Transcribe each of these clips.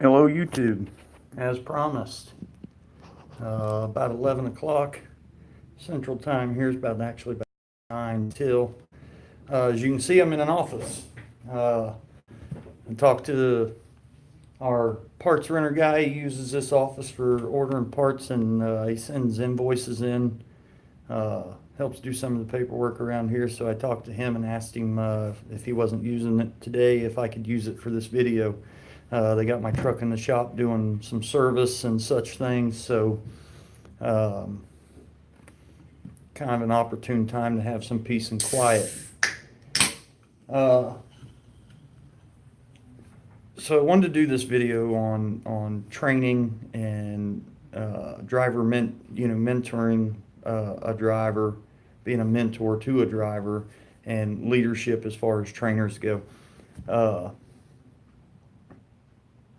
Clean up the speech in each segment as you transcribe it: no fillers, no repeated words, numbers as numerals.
Hello, YouTube. As promised, about 11 o'clock Central Time here is about 9 till. As you can see, I'm in an office. I talked to our parts renter guy. He uses this office for ordering parts and he sends invoices in, helps do some of the paperwork around here. So I talked to him and asked him if he wasn't using it today, if I could use it for this video. They got my truck in the shop doing some service and such things, so um, kind of an opportune time to have some peace and quiet. Uh, so I wanted to do this video on training and mentoring a driver, being a mentor to a driver, and leadership as far as trainers go. Uh,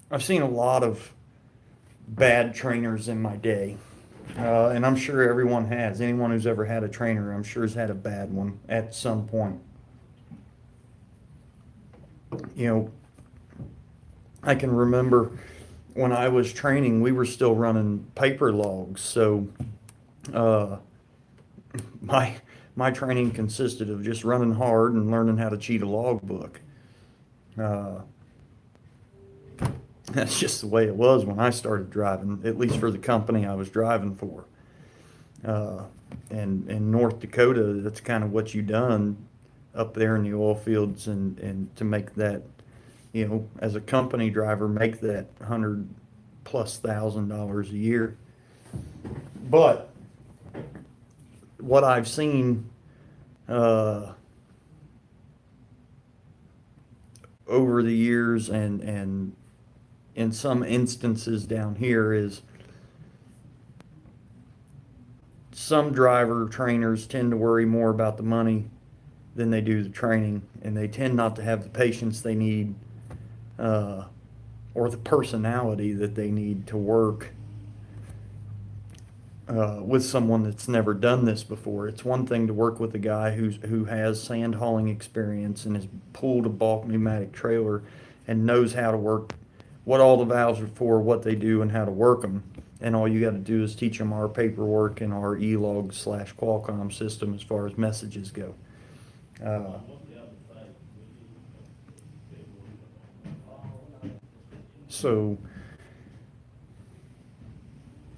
I've seen a lot of bad trainers in my day. And I'm sure everyone has. Anyone who's ever had a trainer, I'm sure has had a bad one at some point. You know, I can remember when I was training, we were still running paper logs. So uh, my my training consisted of just running hard and learning how to cheat a logbook. Uh, that's just the way it was when I started driving, at least for the company I was driving for. Uh, and in North Dakota, that's kind of what you done up there in the oil fields, and to make that, as a company driver, make that $100,000+ a year. But what I've seen uh, over the years, and in some instances down here, is some driver trainers tend to worry more about the money than they do the training, and they tend not to have the patience they need, uh, or the personality that they need to work with someone that's never done this before. It's one thing to work with a guy who has sand hauling experience and has pulled a bulk pneumatic trailer and knows how to work, what all the valves are for, what they do, and how to work them. And all you got to do is teach them our paperwork and our e-log/Qualcomm system as far as messages go. Uh, so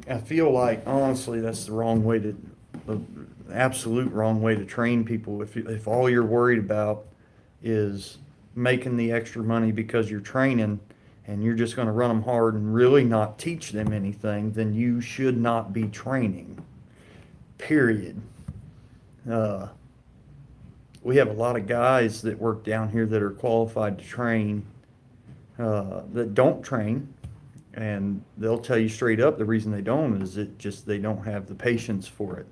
I feel like, honestly, that's the absolute wrong way to train people. If all you're worried about is making the extra money because you're training, and you're just going to run them hard and really not teach them anything, then you should not be training. Period. Uh, we have a lot of guys that work down here that are qualified to train, that don't train, and they'll tell you straight up the reason they don't is they don't have the patience for it.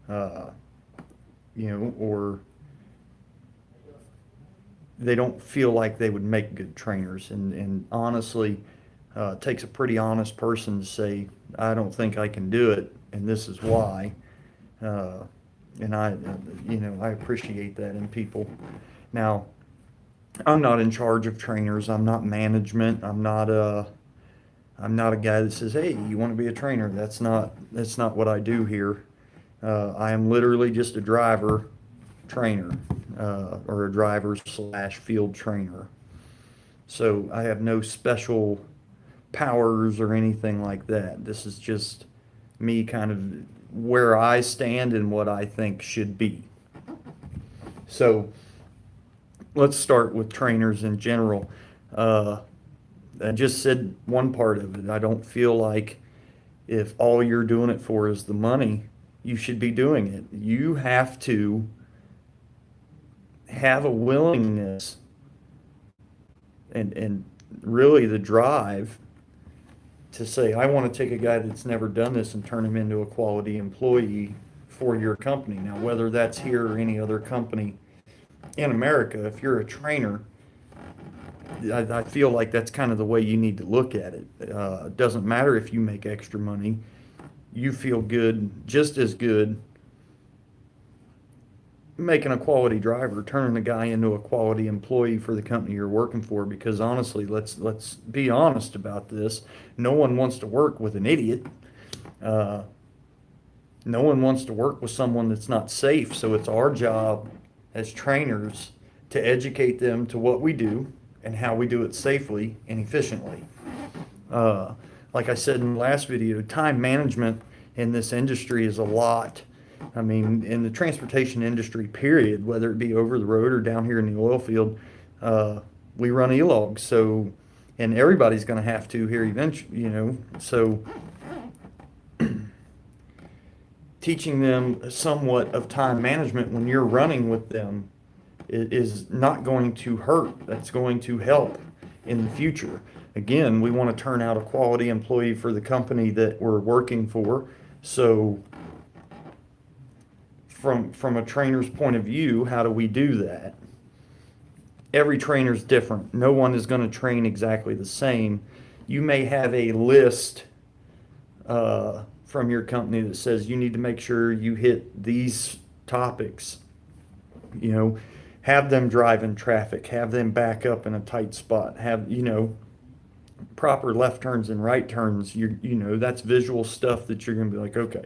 Uh, or they don't feel like they would make good trainers. And honestly, it takes a pretty honest person to say, I don't think I can do it, and this is why. Uh, and I appreciate that in people. Now, I'm not in charge of trainers. I'm not management. I'm not a guy that says, "Hey, you want to be a trainer?" That's not what I do here. I am literally just a driver trainer, or a driver/field trainer. So I have no special powers or anything like that. This is just me kind of where I stand and what I think should be. So let's start with trainers in general. Uh, I just said one part of it. I don't feel like if all you're doing it for is the money, you should be doing it. You have to have a willingness and really the drive to say, I want to take a guy that's never done this and turn him into a quality employee for your company. Now, whether that's here or any other company in America, if you're a trainer, I feel like that's kind of the way you need to look at it. It doesn't matter if you make extra money. You feel good, just as good making a quality driver, turning a guy into a quality employee for the company you're working for. Because honestly, let's be honest about this. No one wants to work with an idiot. Uh, no one wants to work with someone that's not safe. So it's our job as trainers to educate them to what we do and how we do it safely and efficiently. Uh, like I said in the last video, time management in this industry is a lot. I mean, in the transportation industry, period, whether it be over the road or down here in the oil field, we run e-logs. So, and everybody's going to have to here eventually, So, teaching them somewhat of time management when you're running with them is not going to hurt. That's going to help in the future. Again, we want to turn out a quality employee for the company that we're working for. So from a trainer's point of view, how do we do that? Every trainer's different. No one is going to train exactly the same. You may have a list from your company that says you need to make sure you hit these topics. Have them drive in traffic, have them back up in a tight spot, have, proper left turns and right turns. That's visual stuff that you're going to be like, okay.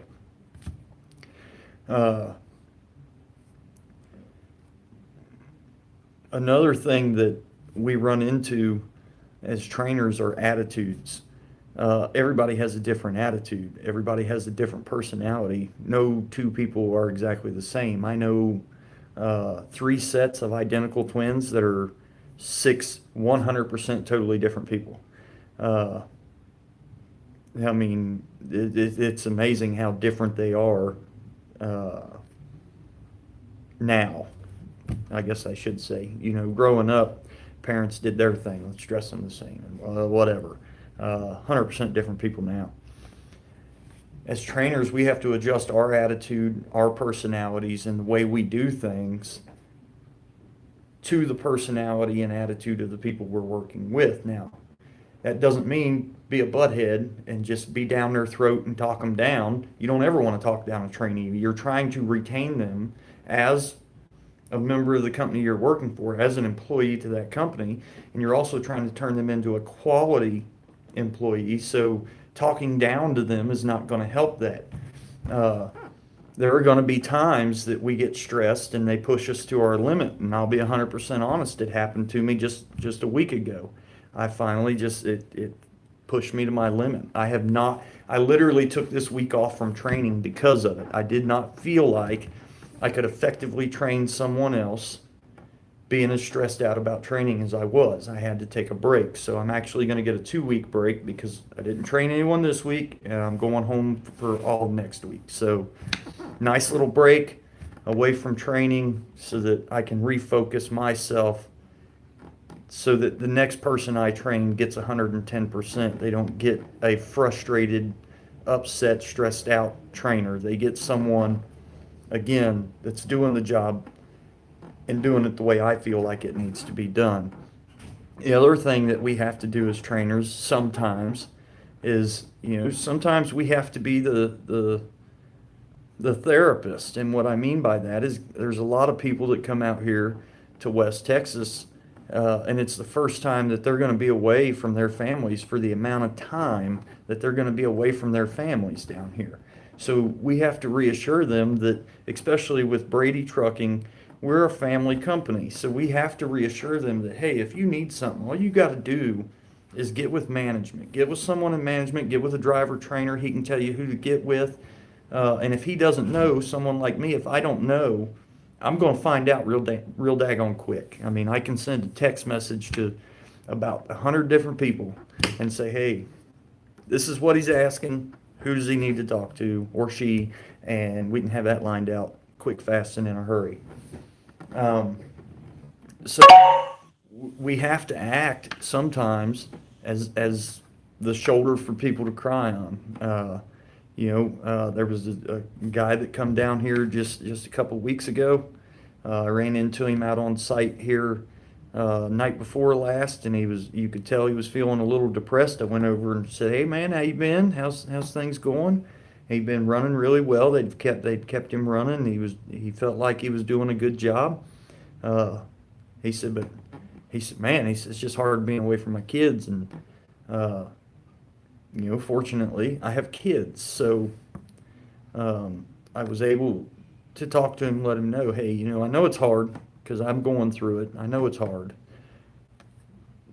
Another thing that we run into as trainers are attitudes. Everybody has a different attitude. Everybody has a different personality. No two people are exactly the same. I know 3 sets of identical twins that are 100% totally different people. I mean, it's amazing how different they are now. I guess I should say, growing up, parents did their thing. Let's dress them the same, whatever. 100% different people now. As trainers, we have to adjust our attitude, our personalities, and the way we do things to the personality and attitude of the people we're working with. Now, that doesn't mean be a butthead and just be down their throat and talk them down. You don't ever want to talk down a trainee. You're trying to retain them as a member of the company you're working for, as an employee to that company, and you're also trying to turn them into a quality employee. So talking down to them is not going to help that. There are going to be times that we get stressed and they push us to our limit, and I'll be 100% honest. It happened to me just a week ago. I finally it pushed me to my limit. I literally took this week off from training because of it. I did not feel like I could effectively train someone else being as stressed out about training as I was. I had to take a break. So I'm actually going to get a 2-week break because I didn't train anyone this week, and I'm going home for all of next week. So nice little break away from training so that I can refocus myself so that the next person I train gets 110%. They don't get a frustrated, upset, stressed out trainer. They get someone, again, that's doing the job and doing it the way I feel like it needs to be done. The other thing that we have to do as trainers sometimes is, sometimes we have to be the therapist. And what I mean by that is there's a lot of people that come out here to West Texas, and it's the first time that they're going to be away from their families for the amount of time that they're going to be away from their families down here. So we have to reassure them that, especially with Brady Trucking, we're a family company. So we have to reassure them that, hey, if you need something, all you got to do is get with management. Get with someone in management. Get with a driver trainer. He can tell you who to get with. And if he doesn't know, someone like me, if I don't know, I'm going to find out real daggone quick. I mean, I can send a text message to about 100 different people and say, hey, this is what he's asking. Who does he need to talk to, or she? And we can have that lined out quick, fast, and in a hurry. So we have to act sometimes as the shoulder for people to cry on. There was a guy that come down here just a couple of weeks ago. I ran into him out on site here night before last, and you could tell he was feeling a little depressed. I went over and said, hey man, how you been? How's things going? He'd been running really well. They'd kept him running. He felt like he was doing a good job. Uh, he said, but he said, man, he said, it's just hard being away from my kids. And, uh, fortunately, I have kids. So I was able to talk to him, let him know, hey, I know it's hard because I'm going through it. I know it's hard.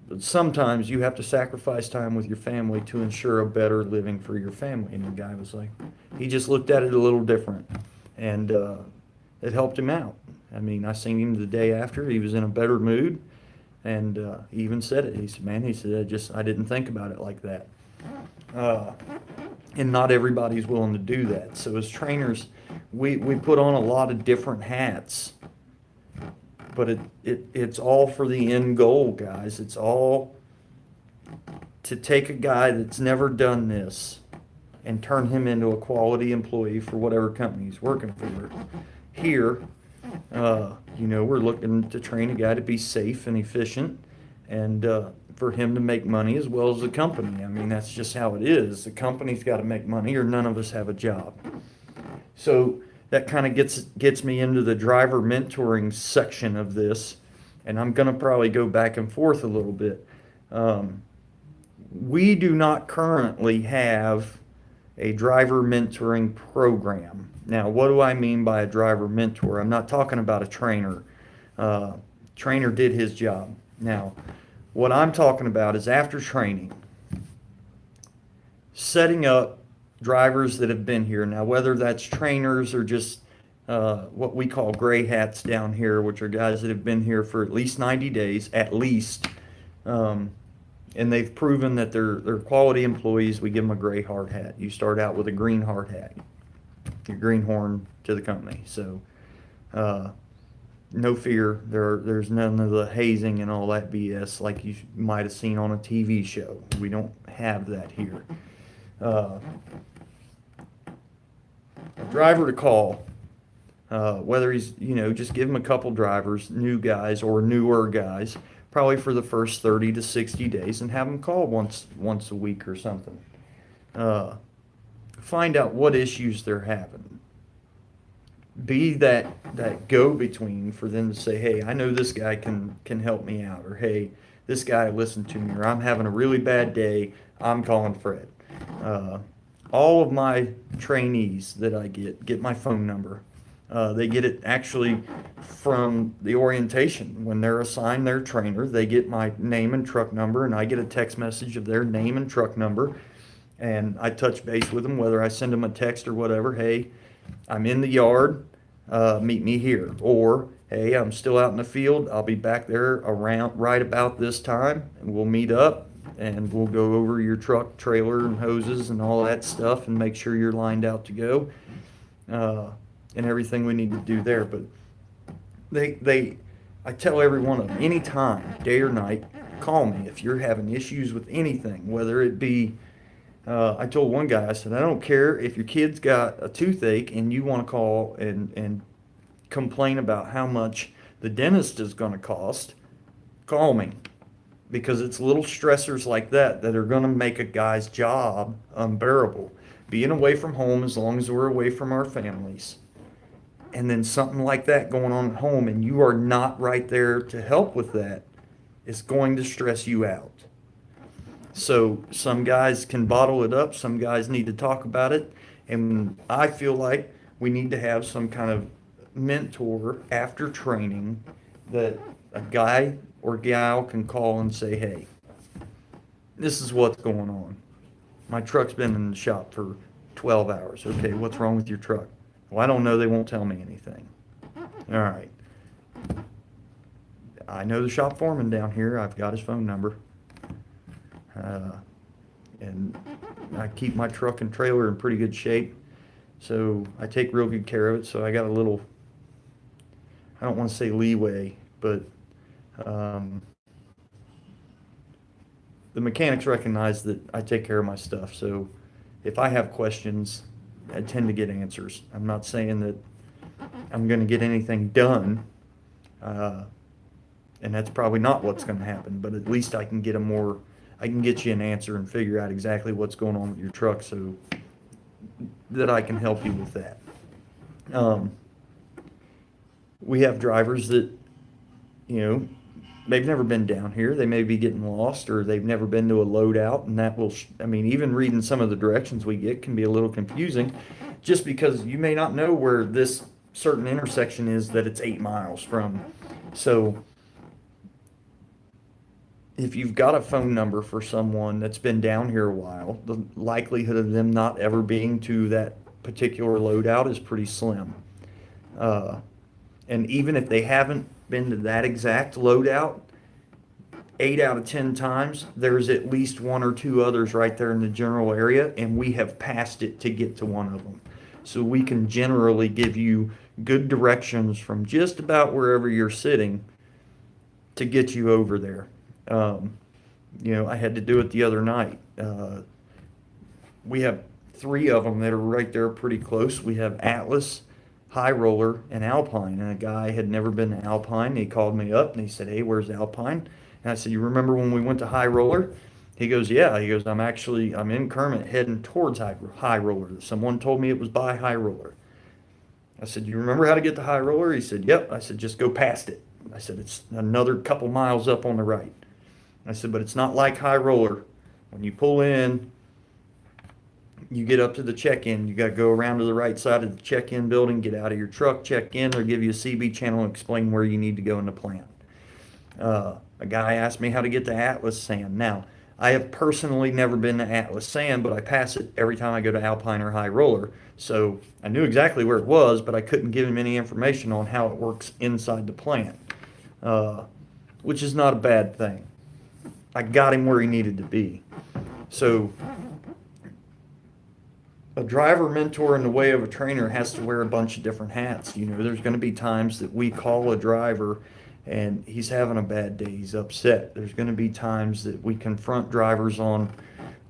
But sometimes you have to sacrifice time with your family to ensure a better living for your family. And the guy was like, he just looked at it a little different. And it helped him out. I mean, I seen him the day after. He was in a better mood. And he even said it. He said, man, I didn't think about it like that. And not everybody's willing to do that. So as trainers, we put on a lot of different hats. But it's all for the end goal, guys. It's all to take a guy that's never done this and turn him into a quality employee for whatever company he's working for. Here, we're looking to train a guy to be safe and efficient and for him to make money as well as the company. I mean, that's just how it is. The company's got to make money or none of us have a job. So that kind of gets me into the driver mentoring section of this, and I'm going to probably go back and forth a little bit. We do not currently have a driver mentoring program. Now, what do I mean by a driver mentor? I'm not talking about a trainer. Trainer did his job. Now, what I'm talking about is after training, setting up drivers that have been here. Now, whether that's trainers or just what we call gray hats down here, which are guys that have been here for at least 90 days, at least, and they've proven that they're quality employees, we give them a gray hard hat. You start out with a green hard hat, your greenhorn to the company. So no fear, there's none of the hazing and all that BS like you might have seen on a TV show. We don't have that here. A driver to call, whether he's, just give him a couple drivers, new guys or newer guys, probably for the first 30 to 60 days, and have them call once a week or something. Find out what issues they're having. Be that go-between for them to say, hey, I know this guy can help me out, or hey, this guy listened to me, or I'm having a really bad day, I'm calling Fred. All of my trainees that I get my phone number. They get it actually from the orientation. When they're assigned their trainer, they get my name and truck number, and I get a text message of their name and truck number. And I touch base with them, whether I send them a text or whatever. Hey, I'm in the yard, meet me here. Or, hey, I'm still out in the field, I'll be back there around right about this time, and we'll meet up. And we'll go over your truck, trailer, and hoses and all that stuff and make sure you're lined out to go and everything we need to do there. But I tell every one of them, anytime, day or night, call me if you're having issues with anything, whether it be, I told one guy, I said, I don't care if your kid's got a toothache and you want to call and complain about how much the dentist is going to cost, call me. Because it's little stressors like that are going to make a guy's job unbearable. Being away from home as long as we're away from our families. And then something like that going on at home and you are not right there to help with that, it's going to stress you out. So some guys can bottle it up. Some guys need to talk about it. And I feel like we need to have some kind of mentor after training that a guy or gal can call and say, hey, this is what's going on. My truck's been in the shop for 12 hours. Okay, what's wrong with your truck? Well, I don't know. They won't tell me anything. All right. I know the shop foreman down here. I've got his phone number. And I keep my truck and trailer in pretty good shape. So I take real good care of it. So I got a little, I don't want to say leeway, but the mechanics recognize that I take care of my stuff. So if I have questions, I tend to get answers. I'm not saying that I'm going to get anything done, and that's probably not what's going to happen, but at least I can get you an answer and figure out exactly what's going on with your truck so that I can help you with that. Um, we have drivers that, you know, they've never been down here. They may be getting lost, or they've never been to a loadout, and that will, I mean, even reading some of the directions we get can be a little confusing, just because you may not know where this certain intersection is that it's 8 miles from. So if you've got a phone number for someone that's been down here a while, the likelihood of them not ever being to that particular loadout is pretty slim. Uh, and even if they haven't been to that exact loadout, 8 out of 10 times, there's at least one or two others right there in the general area, and we have passed it to get to one of them. So we can generally give you good directions from just about wherever you're sitting to get you over there. Um, I had to do it the other night. We have three of them that are right there pretty close. We have Atlas, High Roller, and Alpine. And a guy had never been to Alpine. He called me up and he said, "Hey, where's Alpine?" And I said, "You remember when we went to High Roller?" He goes, "Yeah." He goes, I'm in Kermit heading towards High Roller. Someone told me it was by High Roller." I said, "You remember how to get to High Roller?" He said, "Yep." I said, "Just go past it." I said, "It's another couple miles up on the right." I said, "But it's not like High Roller. When you pull in, you get up to the check-in. You got to go around to the right side of the check-in building, get out of your truck, check in. They'll give you a CB channel and explain where you need to go in the plant." A guy asked me how to get to Atlas Sand. Now, I have personally never been to Atlas Sand, but I pass it every time I go to Alpine or High Roller. So I knew exactly where it was, but I couldn't give him any information on how it works inside the plant, uh, which is not a bad thing. I got him where he needed to be. So a driver mentor in the way of a trainer has to wear a bunch of different hats. There's going to be times that we call a driver and he's having a bad day, he's upset. There's going to be times that we confront drivers on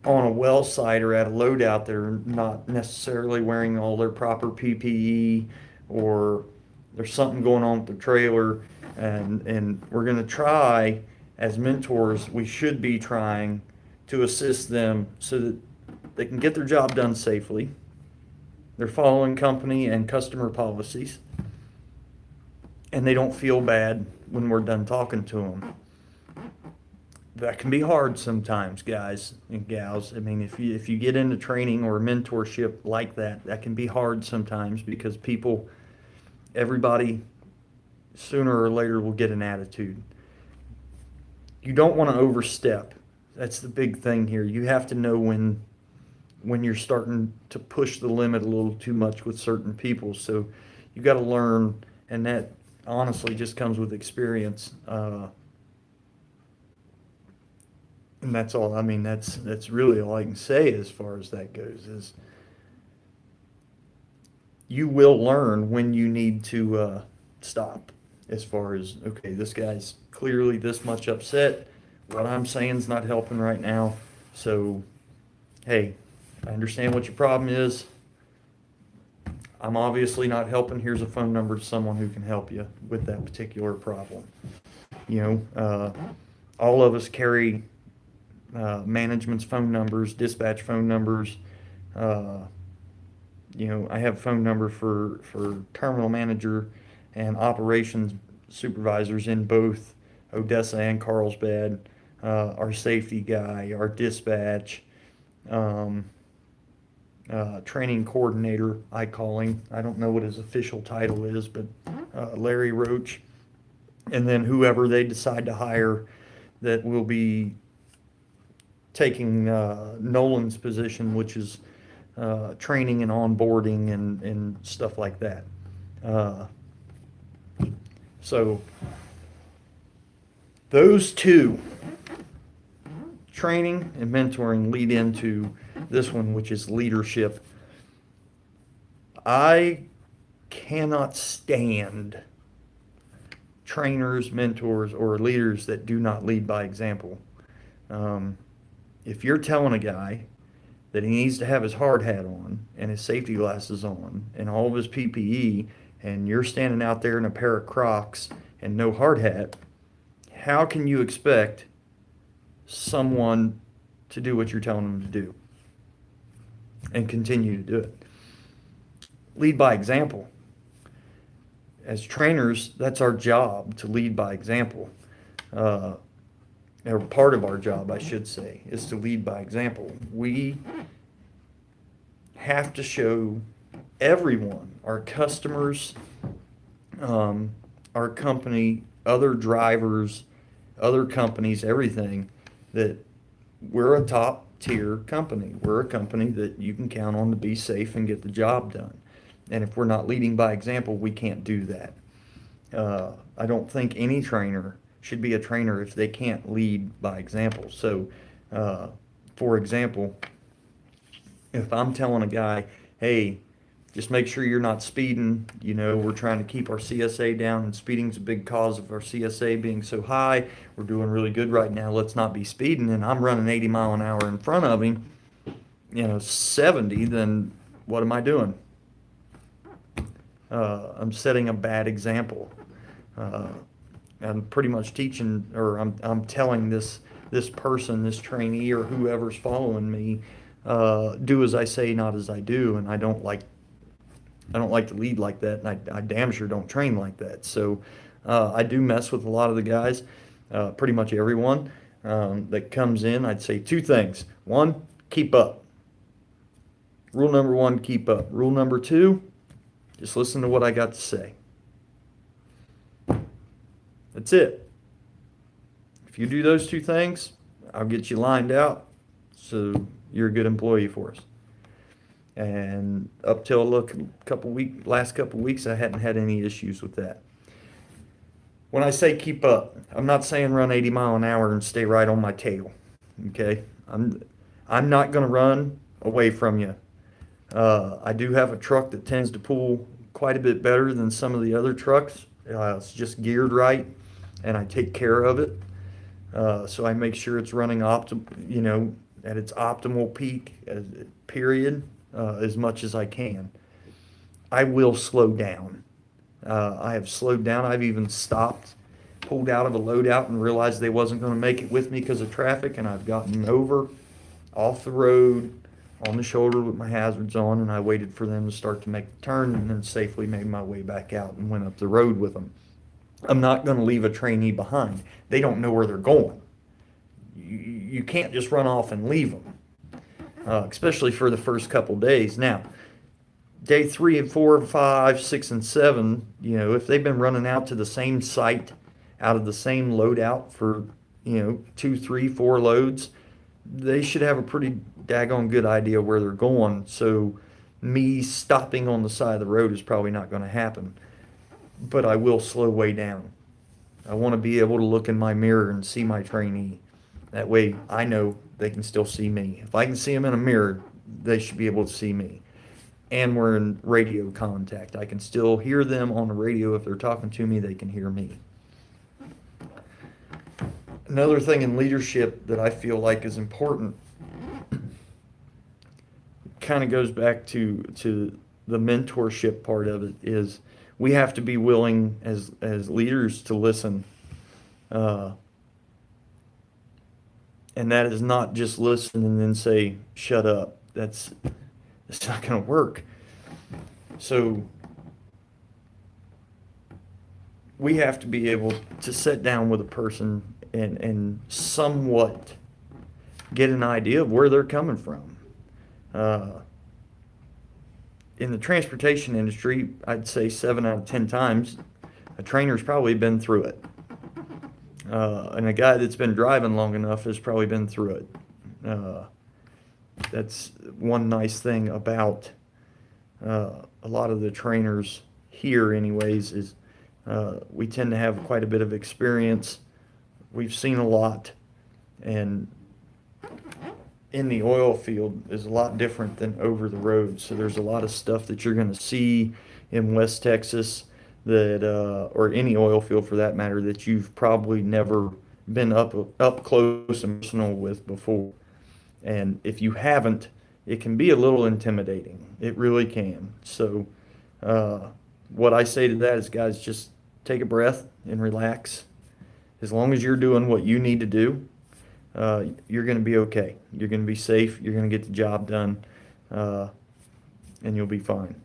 a well site or at a loadout that are not necessarily wearing all their proper PPE, or there's something going on with the trailer, and we're going to try, as mentors, we should be trying to assist them so that they can get their job done safely. They're following company and customer policies, and they don't feel bad when we're done talking to them. That can be hard sometimes, guys and gals. I mean, if you get into training or mentorship like that, that can be hard sometimes, because everybody sooner or later will get an attitude. You don't want to overstep. That's the big thing here. You have to know when you're starting to push the limit a little too much with certain people. So you got to learn, and that honestly just comes with experience. And that's all. I mean, that's really all I can say as far as that goes. Is you will learn when you need to stop. As far as, okay, this guy's clearly this much upset. What I'm saying is not helping right now. So, hey, I understand what your problem is. I'm obviously not helping. Here's a phone number to someone who can help you with that particular problem. All of us carry management's phone numbers, dispatch phone numbers. Uh, I have phone number for terminal manager and operations supervisors in both Odessa and Carlsbad. Our safety guy, our dispatch, um, training coordinator, I call him. I don't know what his official title is, but Larry Roach. And then whoever they decide to hire that will be taking Nolan's position, which is training and onboarding and stuff like that. So those two, training and mentoring, lead into this one, which is leadership. I cannot stand trainers, mentors, or leaders that do not lead by example. If you're telling a guy that he needs to have his hard hat on and his safety glasses on and all of his PPE, and you're standing out there in a pair of Crocs and no hard hat, how can you expect someone to do what you're telling them to do? and continue to do it. Lead by example. As trainers, that's our job, to lead by example. Or part of our job, I should say, is to lead by example. We have to show everyone, our customers, our company, other drivers, other companies, everything, that we're a top tier company. We're a company that you can count on to be safe and get the job done. And if we're not leading by example, we can't do that. I don't think any trainer should be a trainer if they can't lead by example. So, for example, if I'm telling a guy, hey, just make sure you're not speeding, we're trying to keep our CSA down, and speeding's a big cause of our CSA being so high. We're doing really good right now. Let's not be speeding. And I'm running 80 mile an hour in front of him, 70, then what am I doing? I'm setting a bad example. I'm pretty much teaching, or I'm telling this person, this trainee, or whoever's following me, do as I say, not as I do. And I don't like to lead like that, and I damn sure don't train like that. So I do mess with a lot of the guys, pretty much everyone that comes in. I'd say two things. One, keep up. Rule number one, keep up. Rule number two, just listen to what I got to say. That's it. If you do those two things, I'll get you lined out so you're a good employee for us. And up till last couple weeks, I hadn't had any issues with that. When I say keep up, I'm not saying run 80 mile an hour and stay right on my tail. Okay? I'm not going to run away from you. I do have a truck that tends to pull quite a bit better than some of the other trucks. It's just geared right, and I take care of it. So I make sure it's running at its optimal peak, period, as much as I can. I will slow down. I have slowed down. I've even stopped, pulled out of a loadout and realized they wasn't going to make it with me because of traffic, and I've gotten over, off the road, on the shoulder with my hazards on, and I waited for them to start to make the turn, and then safely made my way back out and went up the road with them. I'm not going to leave a trainee behind. They don't know where they're going. You can't just run off and leave them, especially for the first couple days. Now, day 3 and 4 and 5, 6 and 7, if they've been running out to the same site out of the same loadout for, 2, 3, 4 loads, they should have a pretty daggone good idea where they're going. So me stopping on the side of the road is probably not going to happen. But I will slow way down. I want to be able to look in my mirror and see my trainee. That way I know they can still see me. If I can see them in a mirror, they should be able to see me. And we're in radio contact. I can still hear them on the radio. If they're talking to me, they can hear me. Another thing in leadership that I feel like is important kind of goes back to the mentorship part of it, is we have to be willing as leaders to listen. And that is not just listen and then say, shut up. It's not going to work. So we have to be able to sit down with a person and somewhat get an idea of where they're coming from. In the transportation industry, I'd say 7 out of 10 times, a trainer's probably been through it. And a guy that's been driving long enough has probably been through it. That's one nice thing about a lot of the trainers here anyways, is we tend to have quite a bit of experience. We've seen a lot, and in the oil field is a lot different than over the road. So there's a lot of stuff that you're going to see in West Texas that, or any oil field for that matter, that you've probably never been up close and personal with before. And if you haven't, it can be a little intimidating. It really can. So what I say to that is, guys, just take a breath and relax. As long as you're doing what you need to do, you're going to be okay. You're going to be safe. You're going to get the job done. and you'll be fine.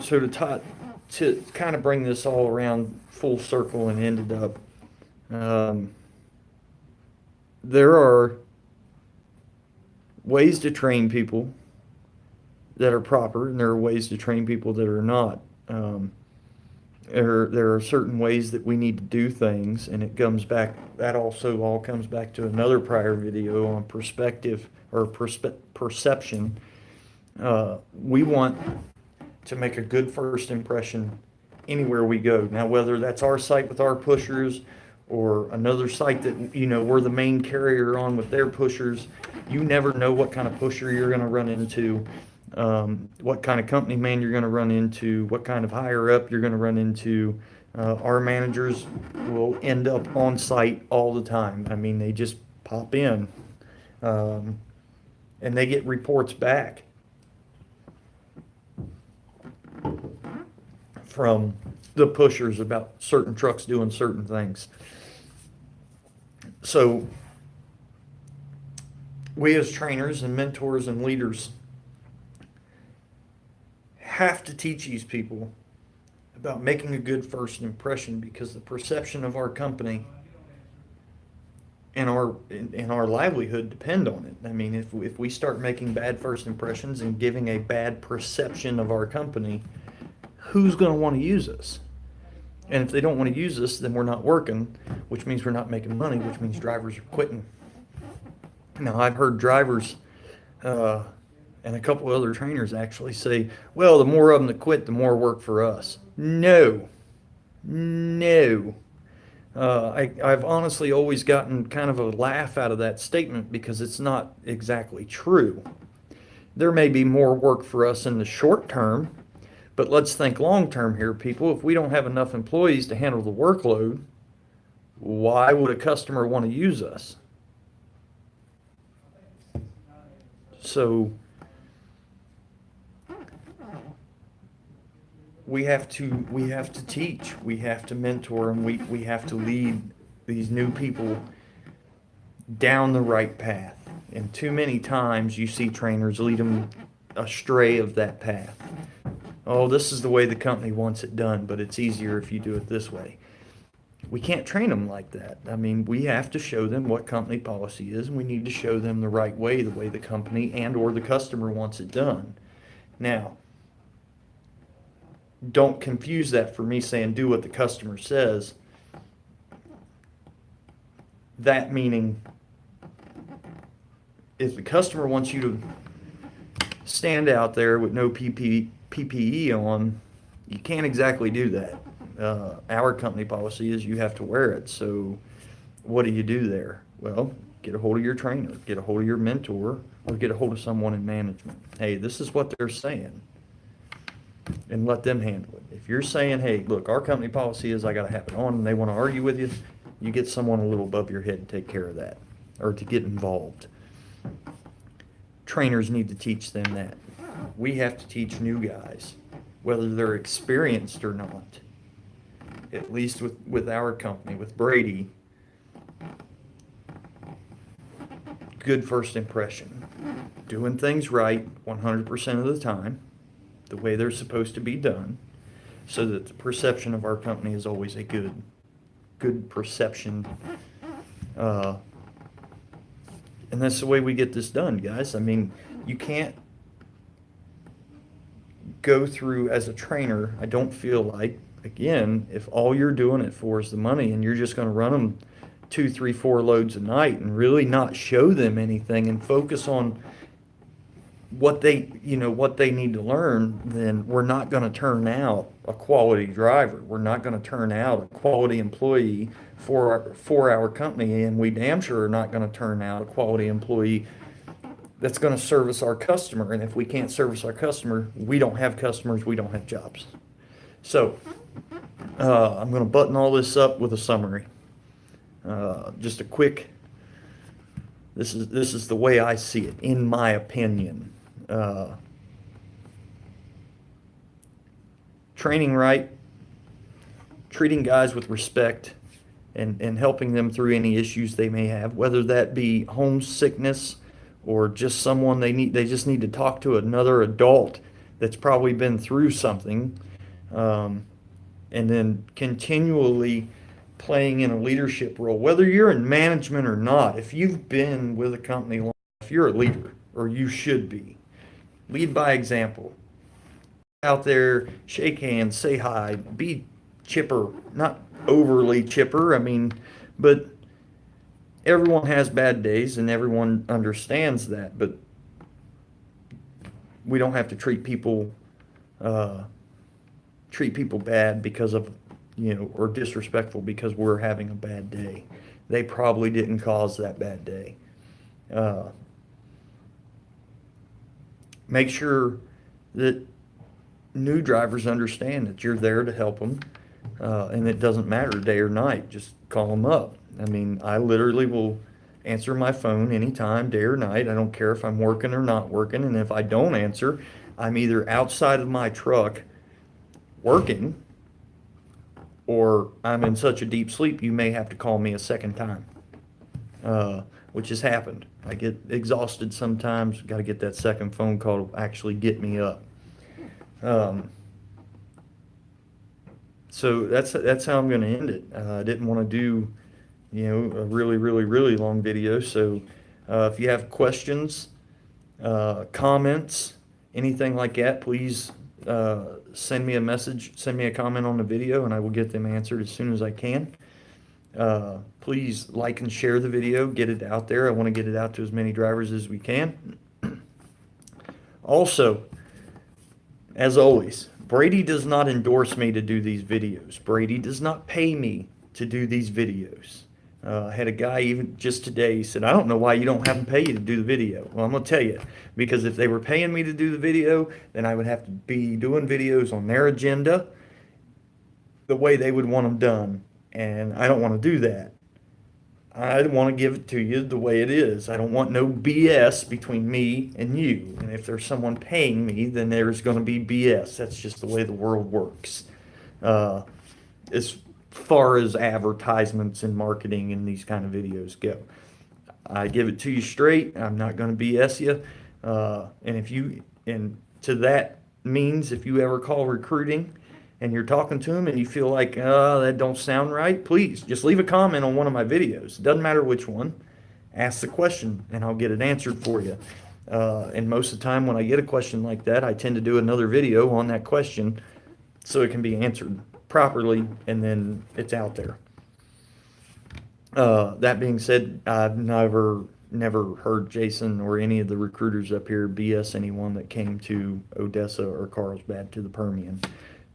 So to kind of bring this all around full circle and ended up, there are ways to train people that are proper, and there are ways to train people that are not. There are certain ways that we need to do things, and it comes back. That also all comes back to another prior video on perspective or perception. We want to make a good first impression anywhere we go. Now, whether that's our site with our pushers or another site that we're the main carrier on with their pushers, you never know what kind of pusher you're going to run into, what kind of company man you're going to run into, what kind of higher up you're going to run into. Our managers will end up on site all the time. I mean, they just pop in, and they get reports back from the pushers about certain trucks doing certain things. So we as trainers and mentors and leaders have to teach these people about making a good first impression, because the perception of our company and our livelihood depend on it. I mean, if we start making bad first impressions and giving a bad perception of our company, who's going to want to use us? And if they don't want to use us, then we're not working, which means we're not making money, which means drivers are quitting. Now, I've heard drivers and a couple of other trainers actually say, well, the more of them that quit, the more work for us. No. I've honestly always gotten kind of a laugh out of that statement, because it's not exactly true. There may be more work for us in the short term, but let's think long term here, people. If we don't have enough employees to handle the workload, why would a customer want to use us? So we have to teach, we have to mentor, and we have to lead these new people down the right path. And too many times you see trainers lead them astray of that path. Oh, this is the way the company wants it done, but it's easier if you do it this way. We can't train them like that. I mean, we have to show them what company policy is, and we need to show them the right way, the way the company and or the customer wants it done. Now, don't confuse that for me saying do what the customer says. That meaning, if the customer wants you to stand out there with no PPE on, you can't exactly do that. Our company policy is you have to wear it. So what do you do there? Well, get a hold of your trainer, get a hold of your mentor, or get a hold of someone in management. Hey, this is what they're saying, and let them handle it. If you're saying, hey, look, our company policy is I got to have it on, and they want to argue with you, you get someone a little above your head to take care of that, or to get involved. Trainers need to teach them that. We have to teach new guys, whether they're experienced or not. At least with our company, with Brady, good first impression. Doing things right 100% of the time, the way they're supposed to be done, so that the perception of our company is always a good perception. And that's the way we get this done, guys. I mean, you can't go through as a trainer, I don't feel like, again, if all you're doing it for is the money, and you're just going to run them 2, 3, 4 loads a night and really not show them anything and focus on what they need to learn, then we're not going to turn out a quality driver. We're not going to turn out a quality employee for our company, and we damn sure are not going to turn out a quality employee that's going to service our customer. And if we can't service our customer, we don't have customers, we don't have jobs. So I'm going to button all this up with a summary. Just a quick, this is the way I see it, in my opinion. Training right, treating guys with respect, and helping them through any issues they may have, whether that be homesickness or just someone they just need to talk to another adult that's probably been through something, and then continually playing in a leadership role, whether you're in management or not. If you've been with a company long enough, you're a leader, or you should be. Lead by example. Out there, shake hands, say hi, be chipper, not overly chipper. I mean, but everyone has bad days and everyone understands that, but we don't have to uh, treat people bad because of, or disrespectful because we're having a bad day. They probably didn't cause that bad day. Uh, Make sure that new drivers understand that you're there to help them, and it doesn't matter day or night. Just call them up. I mean, I literally will answer my phone anytime, day or night. I don't care if I'm working or not working, and if I don't answer, I'm either outside of my truck working, or I'm in such a deep sleep you may have to call me a second time, which has happened. I get exhausted sometimes. Got to get that second phone call to actually get me up. Um, so that's how I'm going to end it. I didn't want to do, a really, really, really long video. So if you have questions, comments, anything like that, please send me a message, send me a comment on the video, and I will get them answered as soon as I can. Please like and share the video, get it out there. I want to get it out to as many drivers as we can. Also, as always, Brady does not endorse me to do these videos. Brady does not pay me to do these videos. I had a guy even just today, he said, I don't know why you don't have them pay you to do the video. Well, I'm going to tell you, because if they were paying me to do the video, then I would have to be doing videos on their agenda the way they would want them done. And I don't want to do that. I want to give it to you the way it is. I don't want no BS between me and you. And if there's someone paying me, then there's going to be BS. That's just the way the world works. As far as advertisements and marketing and these kind of videos go, I give it to you straight. I'm not going to BS you. And to that means if you ever call recruiting and you're talking to them and you feel like, that don't sound right, please just leave a comment on one of my videos. It doesn't matter which one. Ask the question and I'll get it answered for you. And most of the time when I get a question like that, I tend to do another video on that question so it can be answered properly, and then it's out there. That being said, I've never heard Jason or any of the recruiters up here BS anyone that came to Odessa or Carlsbad to the Permian.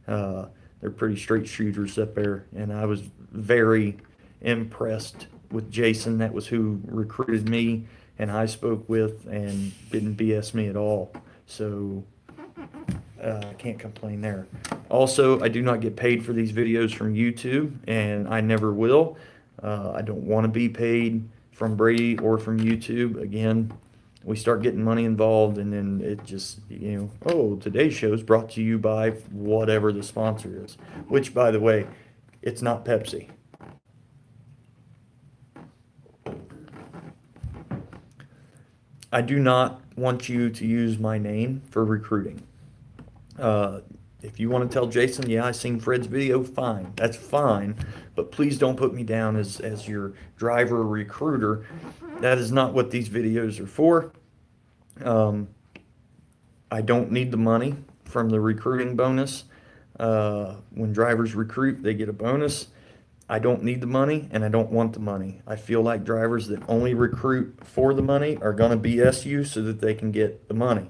They're pretty straight shooters up there, and I was very impressed with Jason. That was who recruited me and I spoke with, and didn't BS me at all. So I can't complain there. Also, I do not get paid for these videos from YouTube, and I never will. I don't want to be paid from Brady or from YouTube. Again, we start getting money involved, and then it just, today's show is brought to you by whatever the sponsor is, which, by the way, it's not Pepsi. I do not want you to use my name for recruiting. If you want to tell Jason, yeah, I seen Fred's video, fine. That's fine. But please don't put me down as your driver recruiter. That is not what these videos are for. I don't need the money from the recruiting bonus. When drivers recruit, they get a bonus. I don't need the money, and I don't want the money. I feel like drivers that only recruit for the money are going to BS you so that they can get the money.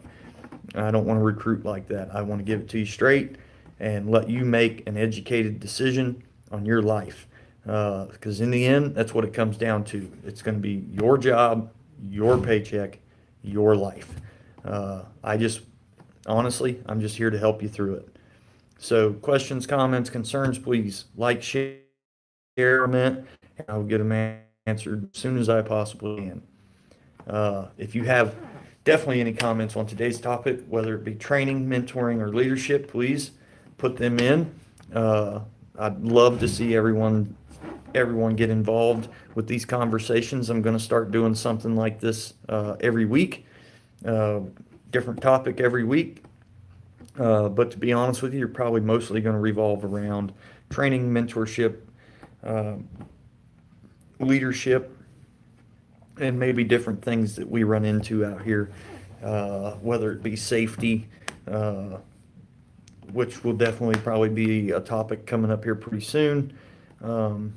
I don't want to recruit like that. I want to give it to you straight and let you make an educated decision on your life. Because in the end, that's what it comes down to. It's going to be your job, your paycheck, your life. Honestly, I'm just here to help you through it. So questions, comments, concerns, please like, share, comment, and I'll get them answered as soon as I possibly can. If you have definitely any comments on today's topic, whether it be training, mentoring, or leadership, please put them in. I'd love to see everyone everyone get involved with these conversations. I'm going to start doing something like this every week, different topic every week. But to be honest with you, you're probably mostly going to revolve around training, mentorship, uh, leadership, and maybe different things that we run into out here, whether it be safety, which will definitely probably be a topic coming up here pretty soon, um,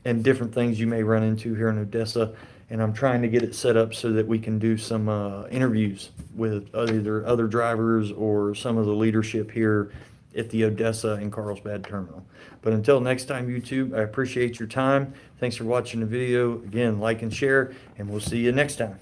and different things you may run into here in Odessa. And I'm trying to get it set up so that we can do some interviews with either other drivers or some of the leadership here at the Odessa and Carlsbad terminal. But until next time, YouTube, I appreciate your time. Thanks for watching the video. Again, like and share, and we'll see you next time.